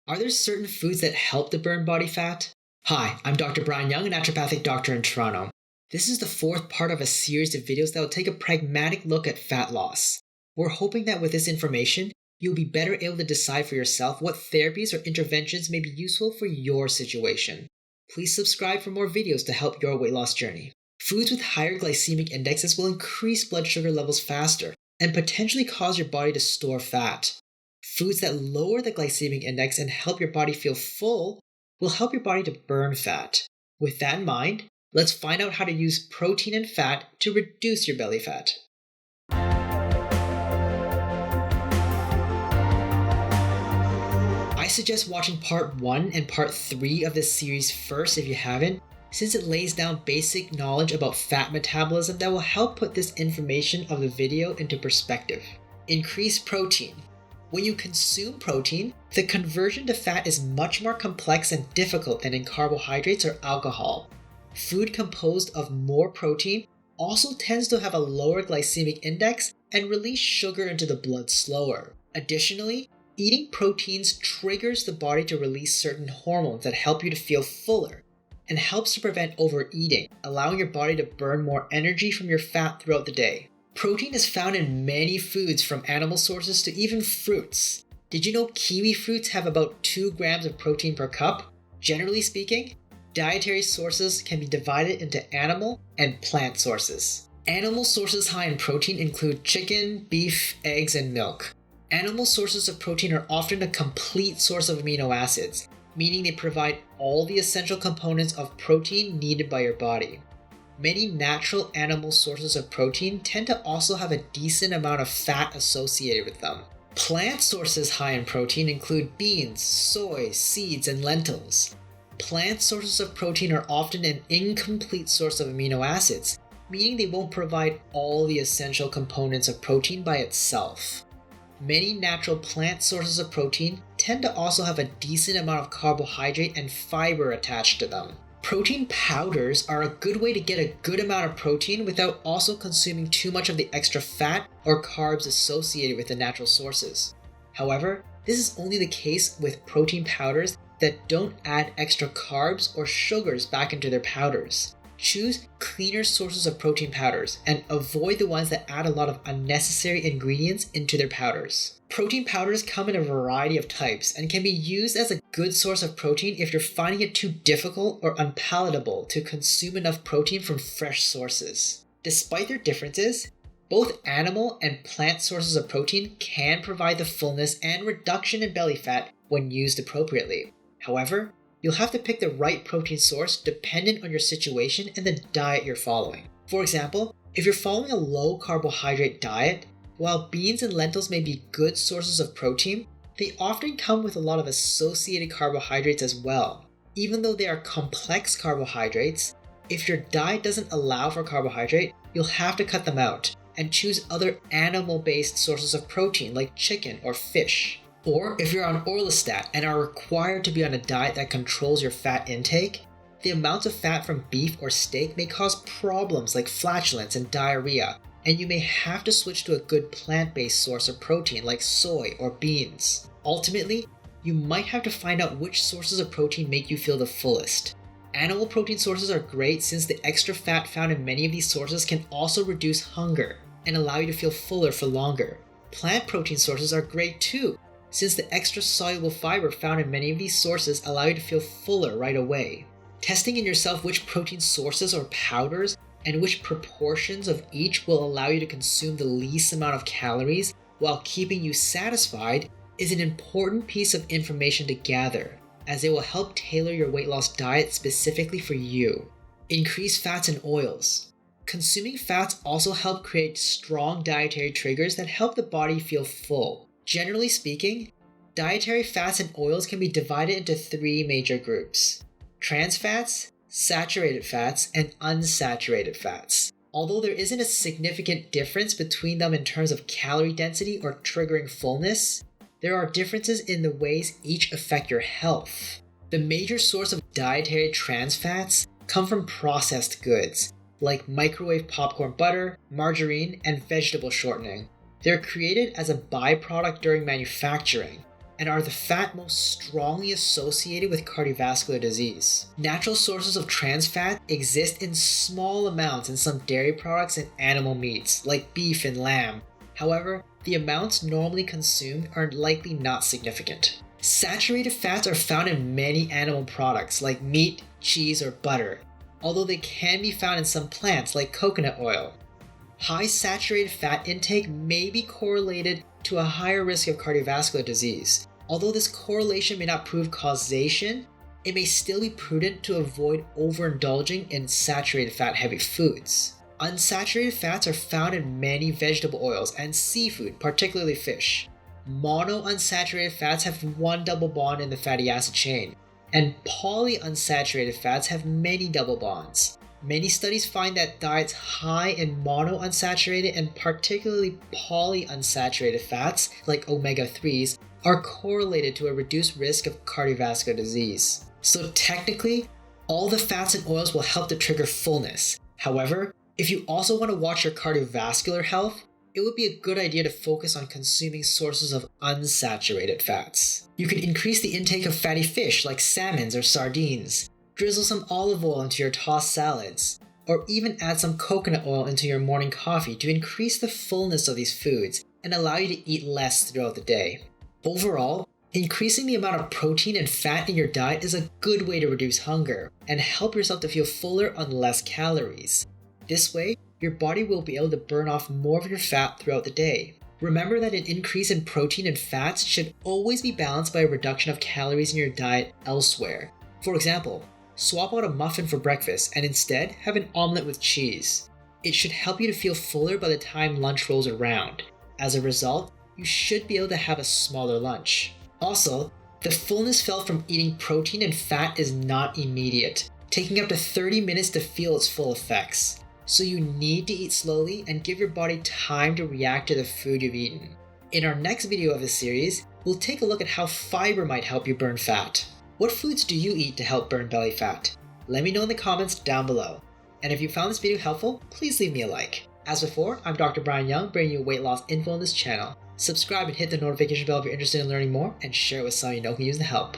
Are there certain foods that help to burn body fat? Hi, I'm Dr. Brian Young, a naturopathic doctor in Toronto. This is the fourth part of a series of videos that will take a pragmatic look at fat loss. We're hoping that with this information, you'll be better able to decide for yourself what therapies or interventions may be useful for your situation. Please subscribe for more videos to help your weight loss journey. Foods with higher glycemic indexes will increase blood sugar levels faster and potentially cause your body to store fat. Foods that lower the glycemic index and help your body feel full will help your body to burn fat. With that in mind, let's find out how to use protein and fat to reduce your belly fat. I suggest watching part 1 and part 3 of this series first if you haven't, since it lays down basic knowledge about fat metabolism that will help put this information of the video into perspective. Increase protein. When you consume protein, the conversion to fat is much more complex and difficult than in carbohydrates or alcohol. Food composed of more protein also tends to have a lower glycemic index and release sugar into the blood slower. Additionally, eating proteins triggers the body to release certain hormones that help you to feel fuller and helps to prevent overeating, allowing your body to burn more energy from your fat throughout the day. Protein is found in many foods from animal sources to even fruits. Did you know kiwi fruits have about 2 grams of protein per cup? Generally speaking, dietary sources can be divided into animal and plant sources. Animal sources high in protein include chicken, beef, eggs, and milk. Animal sources of protein are often a complete source of amino acids, meaning they provide all the essential components of protein needed by your body. Many natural animal sources of protein tend to also have a decent amount of fat associated with them. Plant sources high in protein include beans, soy, seeds, and lentils. Plant sources of protein are often an incomplete source of amino acids, meaning they won't provide all the essential components of protein by itself. Many natural plant sources of protein tend to also have a decent amount of carbohydrate and fiber attached to them. Protein powders are a good way to get a good amount of protein without also consuming too much of the extra fat or carbs associated with the natural sources. However, this is only the case with protein powders that don't add extra carbs or sugars back into their powders. Choose cleaner sources of protein powders and avoid the ones that add a lot of unnecessary ingredients into their powders. Protein powders come in a variety of types and can be used as a good source of protein if you're finding it too difficult or unpalatable to consume enough protein from fresh sources. Despite their differences, both animal and plant sources of protein can provide the fullness and reduction in belly fat when used appropriately. However, you'll have to pick the right protein source dependent on your situation and the diet you're following. For example, if you're following a low carbohydrate diet, while beans and lentils may be good sources of protein, they often come with a lot of associated carbohydrates as well. Even though they are complex carbohydrates, if your diet doesn't allow for carbohydrate, you'll have to cut them out and choose other animal-based sources of protein like chicken or fish. Or if you're on orlistat and are required to be on a diet that controls your fat intake, the amounts of fat from beef or steak may cause problems like flatulence and diarrhea, and you may have to switch to a good plant-based source of protein like soy or beans. Ultimately, you might have to find out which sources of protein make you feel the fullest. Animal protein sources are great since the extra fat found in many of these sources can also reduce hunger and allow you to feel fuller for longer. Plant protein sources are great too, since the extra soluble fiber found in many of these sources allow you to feel fuller right away. Testing in yourself which protein sources or powders and which proportions of each will allow you to consume the least amount of calories while keeping you satisfied is an important piece of information to gather, as it will help tailor your weight loss diet specifically for you. Increase fats and oils. Consuming fats also help create strong dietary triggers that help the body feel full. Generally speaking, dietary fats and oils can be divided into 3 major groups: trans fats, saturated fats, and unsaturated fats. Although there isn't a significant difference between them in terms of calorie density or triggering fullness, there are differences in the ways each affect your health. The major source of dietary trans fats come from processed goods, like microwave popcorn butter, margarine, and vegetable shortening. They're created as a byproduct during manufacturing. and are the fat most strongly associated with cardiovascular disease. Natural sources of trans fat exist in small amounts in some dairy products and animal meats, like beef and lamb. However, the amounts normally consumed are likely not significant. Saturated fats are found in many animal products like meat, cheese, or butter, although they can be found in some plants like coconut oil. High saturated fat intake may be correlated to a higher risk of cardiovascular disease. Although this correlation may not prove causation, it may still be prudent to avoid overindulging in saturated fat-heavy foods. Unsaturated fats are found in many vegetable oils and seafood, particularly fish. Monounsaturated fats have one double bond in the fatty acid chain, and polyunsaturated fats have many double bonds. Many studies find that diets high in monounsaturated and particularly polyunsaturated fats, like omega-3s, are correlated to a reduced risk of cardiovascular disease. So technically, all the fats and oils will help to trigger fullness. However, if you also want to watch your cardiovascular health, it would be a good idea to focus on consuming sources of unsaturated fats. You can increase the intake of fatty fish like salmons or sardines, drizzle some olive oil into your tossed salads, or even add some coconut oil into your morning coffee to increase the fullness of these foods and allow you to eat less throughout the day. Overall, increasing the amount of protein and fat in your diet is a good way to reduce hunger and help yourself to feel fuller on less calories. This way, your body will be able to burn off more of your fat throughout the day. Remember that an increase in protein and fats should always be balanced by a reduction of calories in your diet elsewhere. For example, swap out a muffin for breakfast and instead have an omelet with cheese. It should help you to feel fuller by the time lunch rolls around. As a result, you should be able to have a smaller lunch. Also, the fullness felt from eating protein and fat is not immediate, taking up to 30 minutes to feel its full effects. So you need to eat slowly and give your body time to react to the food you've eaten. In our next video of this series, we'll take a look at how fiber might help you burn fat. What foods do you eat to help burn belly fat? Let me know in the comments down below. And if you found this video helpful, please leave me a like. As before, I'm Dr. Brian Young, bringing you weight loss info on this channel. Subscribe and hit the notification bell if you're interested in learning more, and share it with someone you know who can use the help.